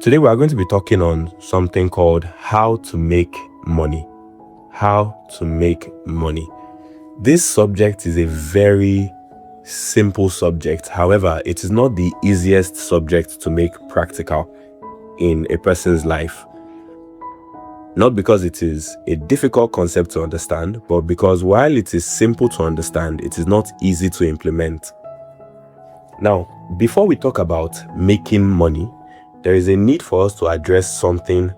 Today we are going to be talking on something called how to make money. How to make money. This subject is a very simple subject. However, it is not the easiest subject to make practical in a person's life. Not because it is a difficult concept to understand, but because while it is simple to understand, it is not easy to implement. Now, before we talk about making money, there is a need for us to address something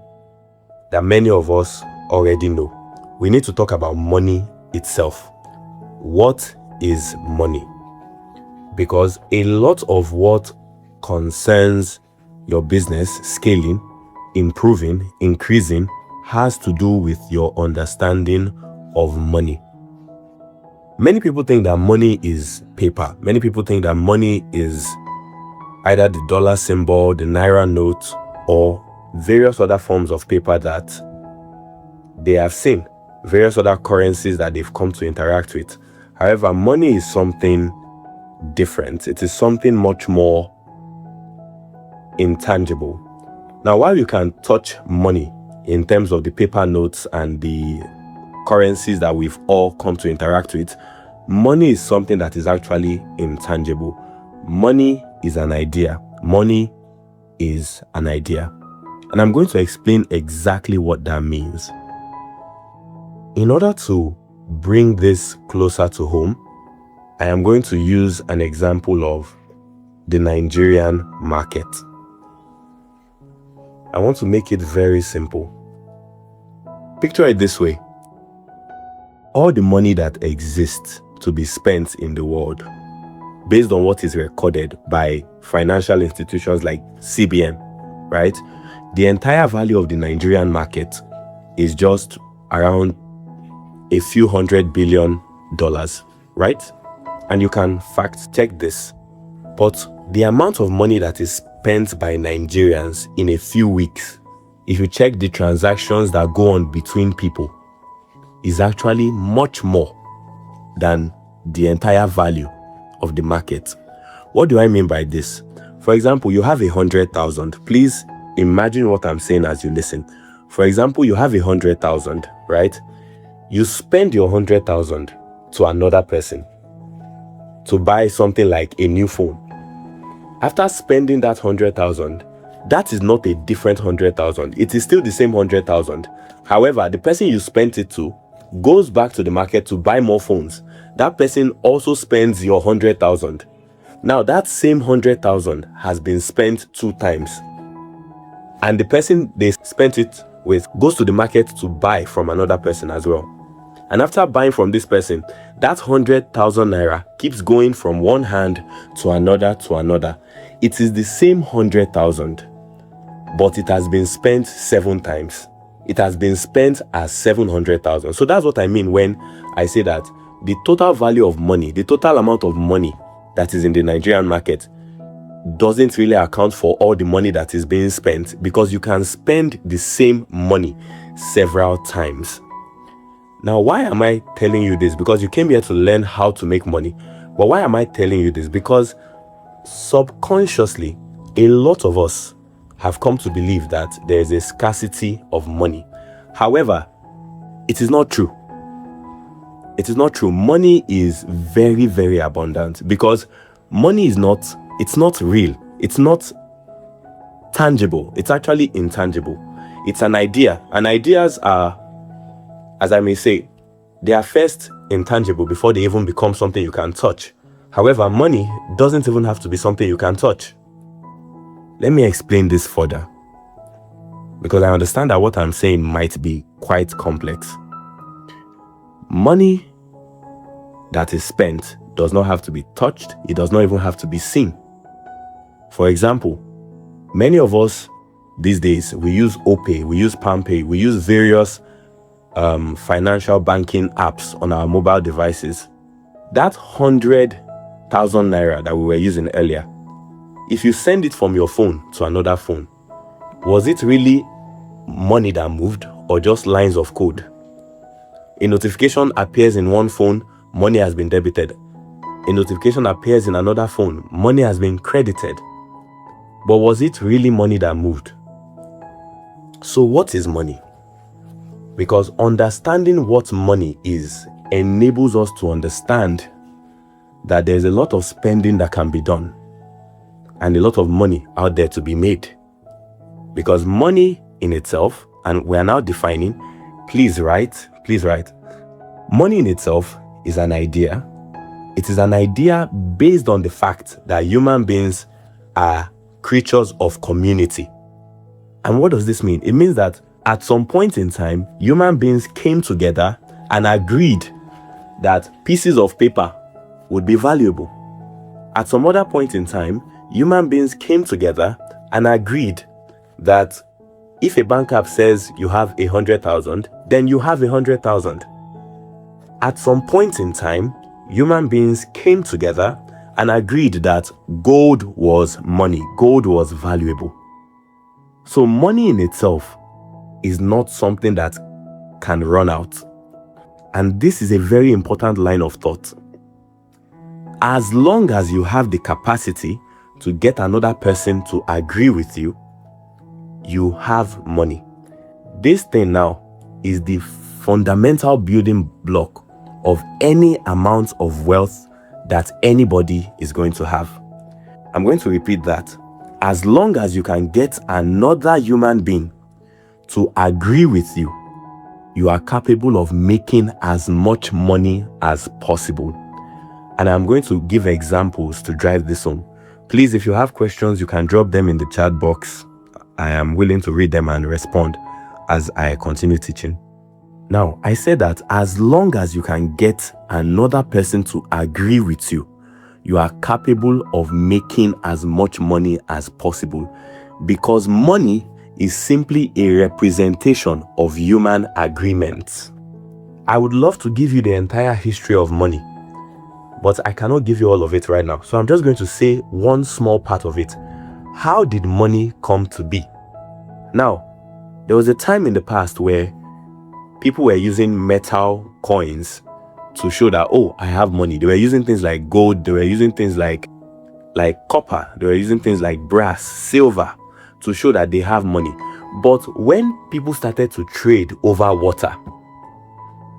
that many of us already know. We need to talk about money itself. What is money? Because a lot of what concerns your business scaling, improving, increasing, has to do with your understanding of money. Many people think that money is paper. Many people think that money is either the dollar symbol, the naira note, or various other forms of paper that they have seen, various other currencies that they've come to interact with. However, money is something different. It is something much more intangible. Now, while you can touch money in terms of the paper notes and the currencies that we've all come to interact with, money is something that is actually intangible. Money is an idea. Money is an idea. And I'm going to explain exactly what that means. In order to bring this closer to home, I am going to use an example of the Nigerian market. I want to make it very simple. Picture it this way. All the money that exists to be spent in the world, based on what is recorded by financial institutions like CBN, right? The entire value of the Nigerian market is just around a few $100 billion, right? And you can fact check this. But the amount of money that is spent by Nigerians in a few weeks, if you check the transactions that go on between people, is actually much more than the entire value of the market. What do I mean by this? For example, you have 100,000. Please imagine what I'm saying as you listen. For example, you have 100,000, right? You spend your 100,000 to another person to buy something like a new phone. After spending that 100,000, that is not a different 100,000. It is still the same 100,000. However, the person you spent it to goes back to the market to buy more phones. That person also spends your 100,000. Now that same 100,000 has been spent 2 times. And the person they spent it with goes to the market to buy from another person as well. And after buying from this person, that 100,000 naira keeps going from one hand to another to another. It is the same 100,000, but it has been spent 7 times. It has been spent as 700,000. So that's what I mean when I say that the total value of money, the total amount of money that is in the Nigerian market doesn't really account for all the money that is being spent, because you can spend the same money several times. Now, why am I telling you this? Because you came here to learn how to make money. But why am I telling you this? Because subconsciously, a lot of us have come to believe that there is a scarcity of money. However, it is not true. It is not true. Money is very, very abundant, because money is not real. It's not tangible. It's actually intangible. It's an idea. And ideas are, as I may say, they are first intangible before they even become something you can touch. However, money doesn't even have to be something you can touch. Let me explain this further, because I understand that what I'm saying might be quite complex. Money that is spent does not have to be touched. It does not even have to be seen. For example, many of us these days, we use OPay, we use PalmPay, we use various financial banking apps on our mobile devices. That 100,000 naira that we were using earlier, if you send it from your phone to another phone, was it really money that moved, or just lines of code? A notification appears in one phone, money has been debited. A notification appears in another phone, money has been credited. But was it really money that moved? So what is money? Because understanding what money is enables us to understand that there's a lot of spending that can be done and a lot of money out there to be made. Because money in itself, and we are now defining, please write, money in itself is an idea. It is an idea based on the fact that human beings are creatures of community. And what does this mean? It means that at some point in time, human beings came together and agreed that pieces of paper would be valuable. At some other point in time, human beings came together and agreed that if a bank app says you have 100,000, then you have 100,000. At some point in time, human beings came together and agreed that gold was money, gold was valuable. So money in itself is not something that can run out. And this is a very important line of thought. As long as you have the capacity to get another person to agree with you, you have money. This thing now is the fundamental building block of any amount of wealth that anybody is going to have. I'm going to repeat that. As long as you can get another human being to agree with you, you are capable of making as much money as possible. And I'm going to give examples to drive this home. Please, if you have questions, you can drop them in the chat box. I am willing to read them and respond as I continue teaching. Now, I said that as long as you can get another person to agree with you, you are capable of making as much money as possible, because money is simply a representation of human agreement. I would love to give you the entire history of money, but I cannot give you all of it right now. So I'm just going to say one small part of it. How did money come to be? Now, there was a time in the past where people were using metal coins to show that, oh, I have money. They were using things like gold. They were using things like copper. They were using things like brass, silver to show that they have money. But when people started to trade over water,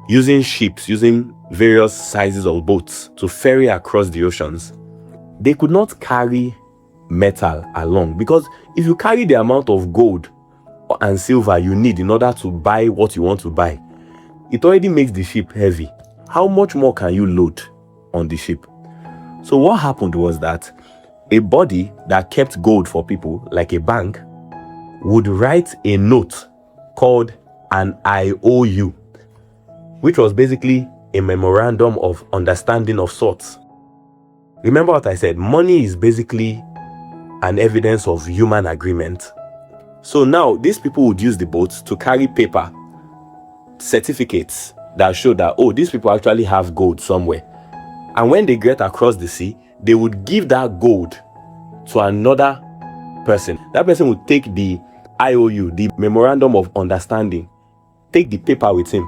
using ships, using various sizes of boats to ferry across the oceans, they could not carry metal along, because if you carry the amount of gold and silver you need in order to buy what you want to buy, it already makes the ship heavy. How much more can you load on the ship? So what happened was that a body that kept gold for people, like a bank, would write a note called an IOU, which was basically a memorandum of understanding of sorts. Remember what I said, money is basically an evidence of human agreement. So now these people would use the boats to carry paper, certificates that show that, oh, these people actually have gold somewhere. And when they get across the sea, they would give that gold to another person. That person would take the IOU, the memorandum of understanding, take the paper with him.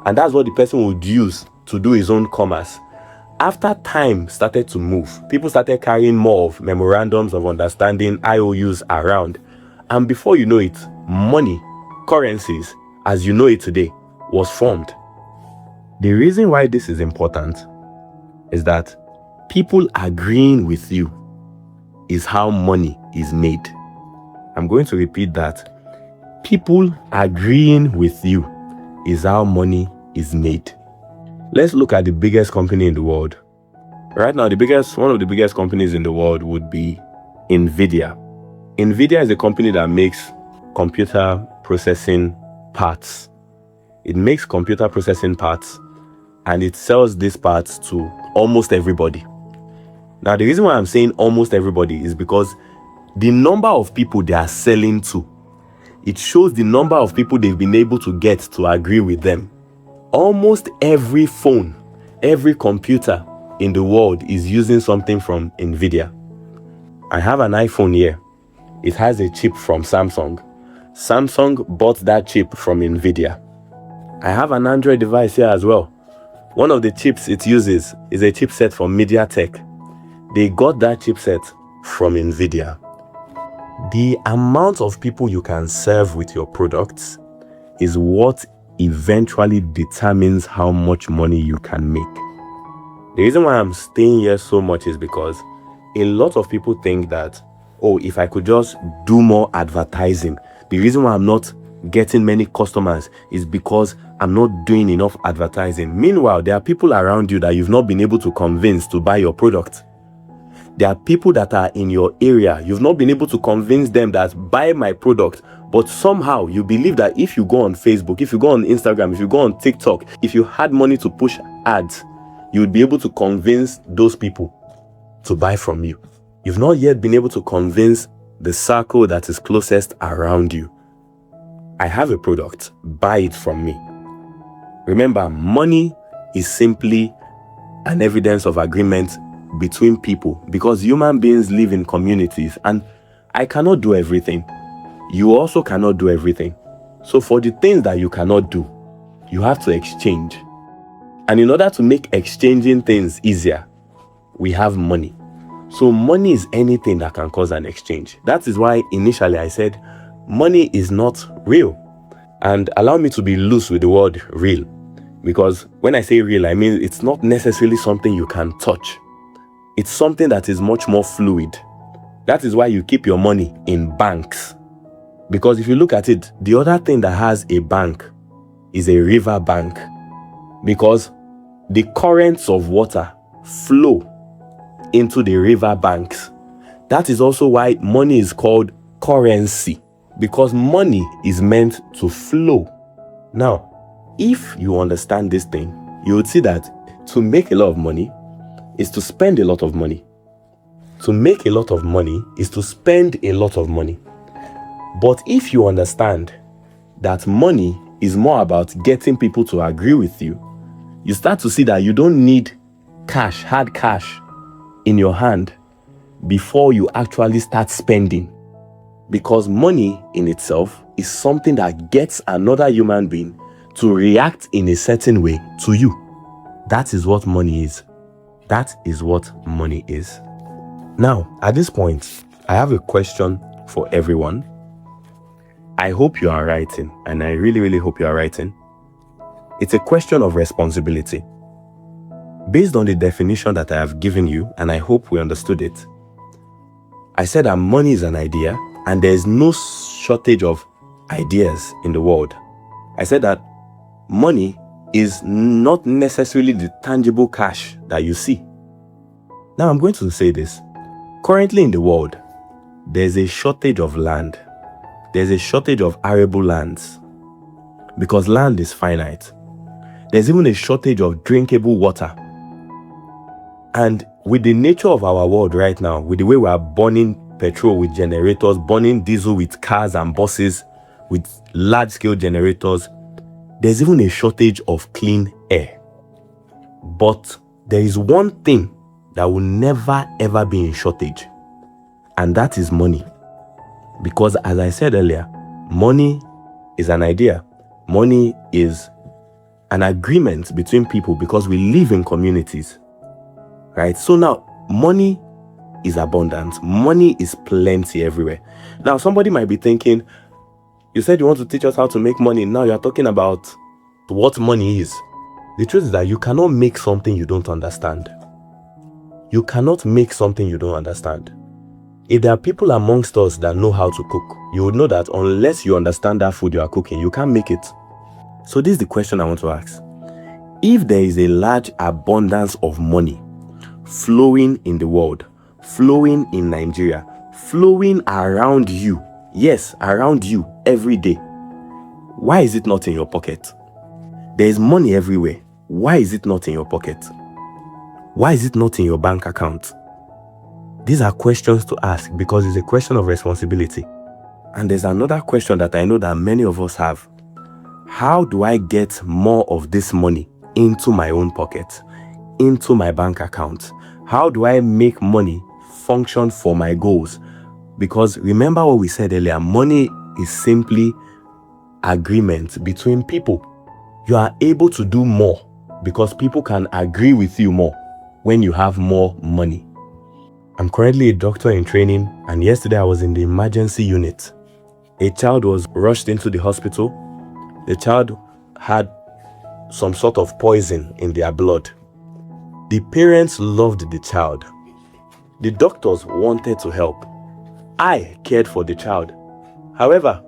And that's what the person would use to do his own commerce. After time started to move, people started carrying more of memorandums of understanding, IOUs around. And before you know it, money, currencies, as you know it today, was formed. The reason why this is important is that people agreeing with you is how money is made. I'm going to repeat that. People agreeing with you is how money is made. Let's look at the biggest company in the world. Right now, one of the biggest companies in the world would be NVIDIA. NVIDIA is a company that makes computer processing parts. It makes computer processing parts and it sells these parts to almost everybody. Now, the reason why I'm saying almost everybody is because the number of people they are selling to, it shows the number of people they've been able to get to agree with them. Almost every phone, every computer in the world is using something from NVIDIA. I have an iPhone here. It has a chip from Samsung. Samsung bought that chip from NVIDIA. I have an Android device here as well. One of the chips it uses is a chipset from MediaTek. They got that chipset from NVIDIA. The amount of people you can serve with your products is what eventually determines how much money you can make. The reason why I'm staying here so much is because a lot of people think that, oh, if I could just do more advertising, the reason why I'm not getting many customers is because I'm not doing enough advertising. Meanwhile, there are people around you that you've not been able to convince to buy your product. There are people that are in your area. You've not been able to convince them that buy my product, but somehow you believe that if you go on Facebook, if you go on Instagram, if you go on TikTok, if you had money to push ads, you would be able to convince those people to buy from you. You've not yet been able to convince the circle that is closest around you. I have a product, buy it from me. Remember, money is simply an evidence of agreement between people, because human beings live in communities and I cannot do everything. You also cannot do everything. So for the things that you cannot do, you have to exchange. And in order to make exchanging things easier, we have money. So money is anything that can cause an exchange. That is why initially I said money is not real. And allow me to be loose with the word real. Because when I say real, I mean it's not necessarily something you can touch. It's something that is much more fluid. That is why you keep your money in banks. Because if you look at it, the other thing that has a bank is a river bank. Because the currents of water flow into the river banks. That is also why money is called currency. Because money is meant to flow. Now, if you understand this thing, you would see that to make a lot of money is to spend a lot of money. To make a lot of money is to spend a lot of money. But if you understand that money is more about getting people to agree with you, you start to see that you don't need cash, hard cash in your hand before you actually start spending. Because money in itself is something that gets another human being to react in a certain way to you. That is what money is. That is what money is. Now, at this point, I have a question for everyone. I hope you are writing, and I really, really hope you are writing. It's a question of responsibility. Based on the definition that I have given you, and I hope we understood it, I said that money is an idea, and there is no shortage of ideas in the world. I said that money is not necessarily the tangible cash that you see. Now I'm going to say this. Currently in the world, there's a shortage of land. There's a shortage of arable lands because land is finite. There's even a shortage of drinkable water. And with the nature of our world right now, with the way we are burning petrol with generators, burning diesel with cars and buses, with large-scale generators, there's even a shortage of clean air. But there is one thing that will never ever be in shortage, and that is money. Because as I said earlier, money is an idea. Money is an agreement between people because we live in communities, right? So now money is abundant. Money is plenty everywhere. Now somebody might be thinking, you said you want to teach us how to make money. Now you're talking about what money is. The truth is that you cannot make something you don't understand. You cannot make something you don't understand. If there are people amongst us that know how to cook, you would know that unless you understand that food you are cooking, you can't make it. So this is the question I want to ask. If there is a large abundance of money flowing in the world, flowing in Nigeria, flowing around you, yes, around you every day, why is it not in your pocket? There is money everywhere. Why is it not in your pocket? Why is it not in your bank account? These are questions to ask because it's a question of responsibility. And there's another question that I know that many of us have. How do I get more of this money into my own pocket, into my bank account? How do I make money function for my goals? Because remember what we said earlier, money is simply agreement between people. You are able to do more because people can agree with you more when you have more money. I'm currently a doctor in training, and yesterday I was in the emergency unit. A child was rushed into the hospital. The child had some sort of poison in their blood. The parents loved the child. The doctors wanted to help. I cared for the child. However,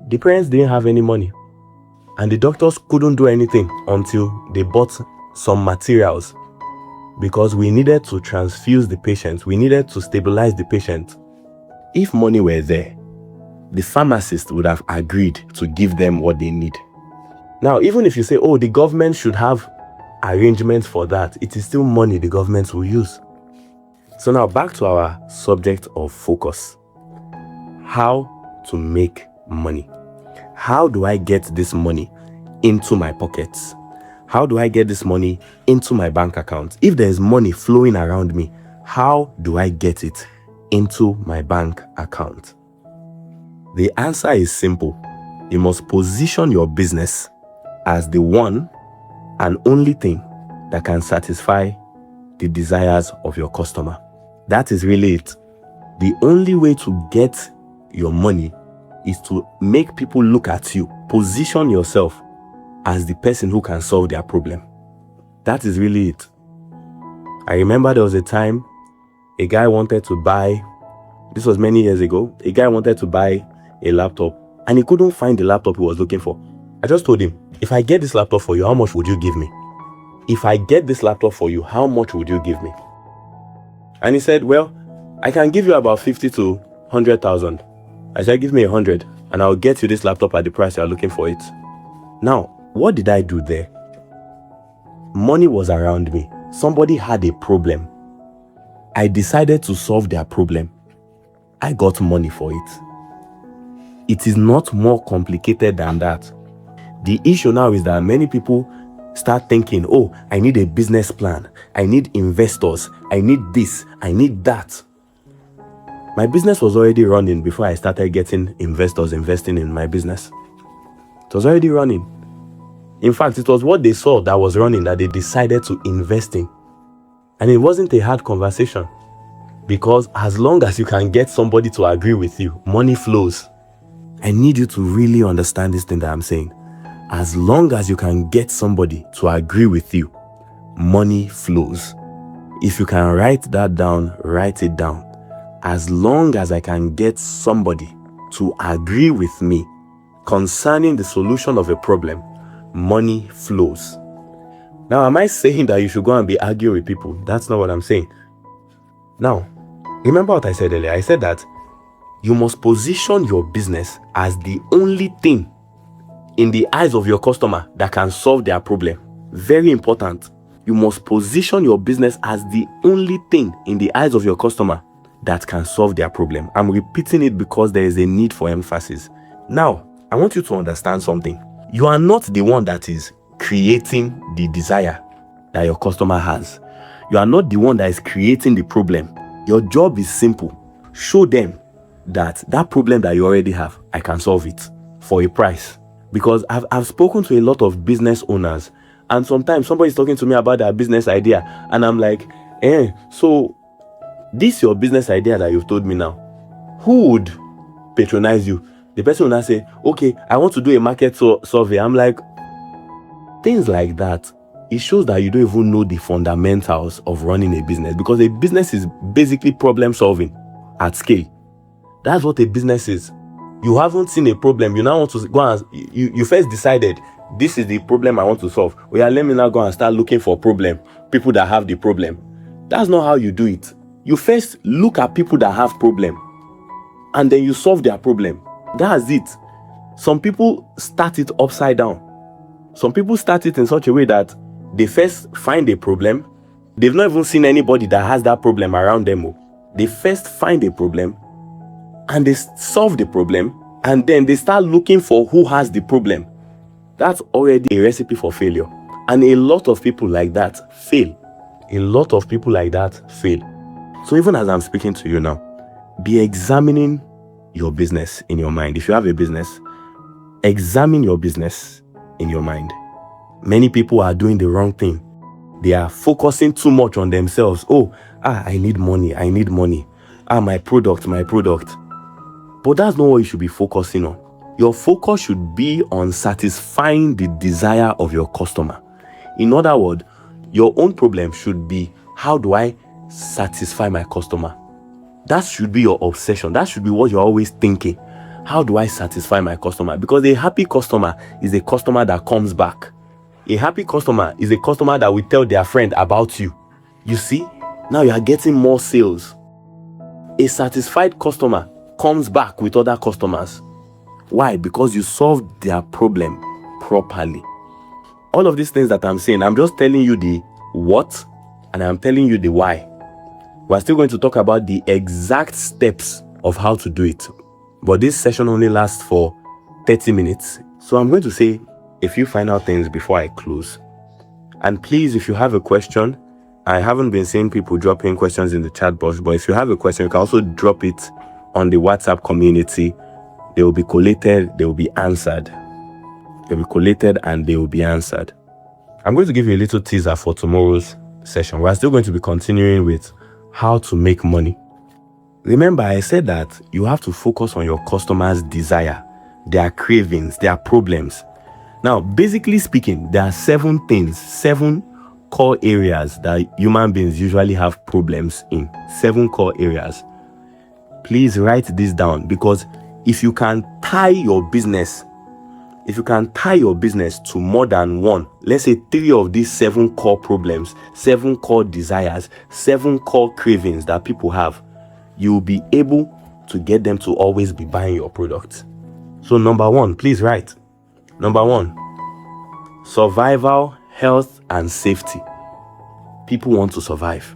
the parents didn't have any money, and the doctors couldn't do anything until they bought some materials, because we needed to transfuse the patient. We needed to stabilize the patient. If money were there, the pharmacist would have agreed to give them what they need. Now, even if you say, oh, the government should have arrangements for that, it is still money the government will use. So now back to our subject of focus. How to make money. How do I get this money into my pockets? How do I get this money into my bank account? If there's money flowing around me, how do I get it into my bank account? The answer is simple. You must position your business as the one and only thing that can satisfy the desires of your customer. That is really it. The only way to get your money is to make people look at you. Position yourself as the person who can solve their problem. That is really it. I remember there was a time a guy wanted to buy, this was many years ago, a guy wanted to buy a laptop and he couldn't find the laptop he was looking for. I just told him, if I get this laptop for you, how much would you give me? If I get this laptop for you, how much would you give me? And he said, well, I can give you about 50 to 100,000. I said, give me 100 and I'll get you this laptop at the price you're looking for it. Now, what did I do there? Money was around me. Somebody had a problem. I decided to solve their problem. I got money for it. It is not more complicated than that. The issue now is that many people start thinking, oh, I need a business plan. I need investors. I need this. I need that. My business was already running before I started getting investors investing in my business. It was already running. In fact, it was what they saw that was running that they decided to invest in. And it wasn't a hard conversation, because as long as you can get somebody to agree with you, money flows. I need you to really understand this thing that I'm saying. As long as you can get somebody to agree with you, money flows. If you can write that down, write it down. As long as I can get somebody to agree with me concerning the solution of a problem, money flows. Now, am I saying that you should go and be arguing with people? That's not what I'm saying. Now, remember what I said earlier. I said that you must position your business as the only thing in the eyes of your customer that can solve their problem. Very important. You must position your business as the only thing in the eyes of your customer that can solve their problem. I'm repeating it because there is a need for emphasis. Now, I want you to understand something. You are not the one that is creating the desire that your customer has. You are not the one that is creating the problem. Your job is simple. Show them that problem that you already have, I can solve it for a price. Because I've spoken to a lot of business owners, and sometimes somebody's talking to me about their business idea, and I'm like, so this your business idea that you've told me now, who would patronize you? The person will not say, okay, I want to do a market survey. I'm like, things like that, it shows that you don't even know the fundamentals of running a business, because a business is basically problem solving at scale. That's what a business is. You haven't seen a problem. You now want to go and you first decided this is the problem I want to solve. Oh yeah, let me now go and start looking for people that have the problem. That's not how you do it. You first look at people that have problem, and then you solve their problem. That's it. Some people start it upside down. Some people start it in such a way that they first find a problem. They've not even seen anybody that has that problem around them. They first find a problem, and they solve the problem, and then they start looking for who has the problem. That's already a recipe for failure. And a lot of people like that fail. A lot of people like that fail. So even as I'm speaking to you now, be examining your business in your mind. If you have a business, examine your business in your mind. Many people are doing the wrong thing. They are focusing too much on themselves. Oh, I need money. My product. But that's not what you should be focusing on. Your focus should be on satisfying the desire of your customer. In other words, your own problem should be, how do I satisfy my customer? That should be your obsession. That should be what you're always thinking. How do I satisfy my customer? Because a happy customer is a customer that comes back. A happy customer is a customer that will tell their friend about you. You see, now you are getting more sales. A satisfied customer comes back with other customers. Why? Because you solved their problem properly. All of these things that I'm saying, I'm just telling you the what and I'm telling you the why. We're still going to talk about the exact steps of how to do it. But this session only lasts for 30 minutes. So I'm going to say a few final things before I close. And please, if you have a question, I haven't been seeing people dropping questions in the chat box, but if you have a question, you can also drop it on the WhatsApp community. They will be collated, they will be answered. They'll be collated and they will be answered. I'm going to give you a little teaser for tomorrow's session. We're still going to be continuing with how to make money. Remember, I said that you have to focus on your customers' desire, their cravings, their problems. Now, basically speaking, there are 7 core areas that human beings usually have problems in. 7 core areas. Please write this down, because if you can tie your business to more than one, let's say 3 of these 7 core problems, 7 core desires, 7 core cravings that people have, you'll be able to get them to always be buying your product. So number 1, please write. Number 1, survival, health, and safety. People want to survive.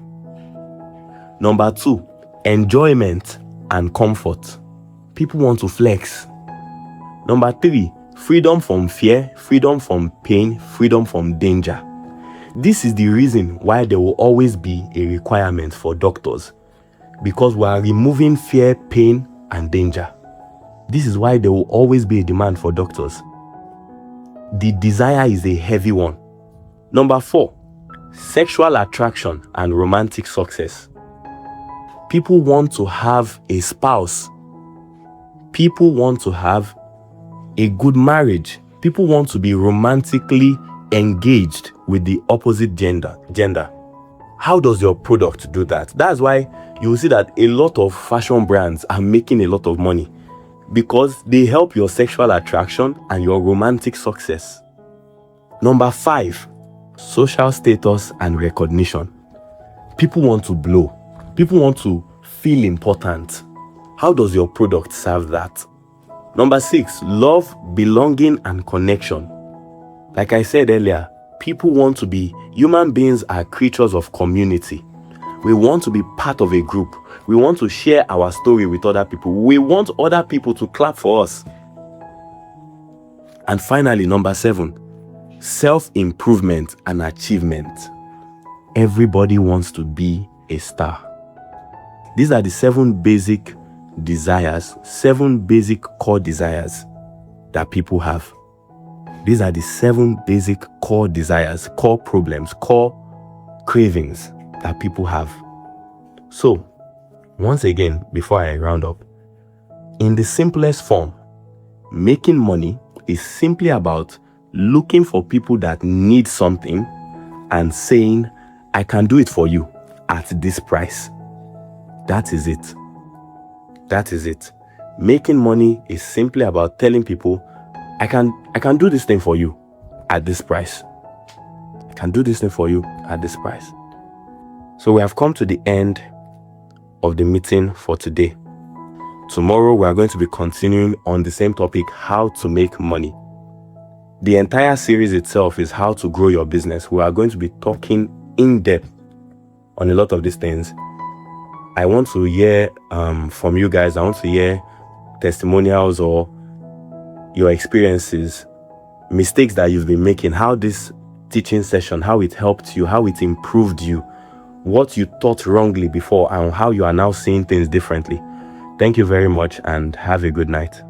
Number 2, enjoyment and comfort. People want to flex. Number 3, freedom from fear, freedom from pain, freedom from danger. This is the reason why there will always be a requirement for doctors, because we are removing fear, pain, and danger. This is why there will always be a demand for doctors. The desire is a heavy one. Number 4, sexual attraction and romantic success. People want to have a spouse. People want to have a good marriage. People want to be romantically engaged with the opposite gender. How does your product do that? That's why you will see that a lot of fashion brands are making a lot of money, because they help your sexual attraction and your romantic success. Number 5, social status and recognition. People want to blow. People want to feel important. How does your product serve that? Number 6, love, belonging, and connection. Like I said earlier, human beings are creatures of community. We want to be part of a group. We want to share our story with other people. We want other people to clap for us. And finally, number 7, self-improvement and achievement. Everybody wants to be a star. These are the 7 basic desires, 7 basic core desires that people have. These are the 7 basic core desires, core problems, core cravings that people have. So, once again, before I round up, in the simplest form, making money is simply about looking for people that need something and saying, I can do it for you at this price. That is it. That is it. Making money is simply about telling people, I can do this thing for you at this price. I can do this thing for you at this price. So we have come to the end of the meeting for today. Tomorrow we are going to be continuing on the same topic, how to make money. The entire series itself is how to grow your business. We are going to be talking in depth on a lot of these things. I want to hear from you guys. I want to hear testimonials or your experiences, mistakes that you've been making, how this teaching session, how it helped you, how it improved you, what you thought wrongly before, and how you are now seeing things differently. Thank you very much and have a good night.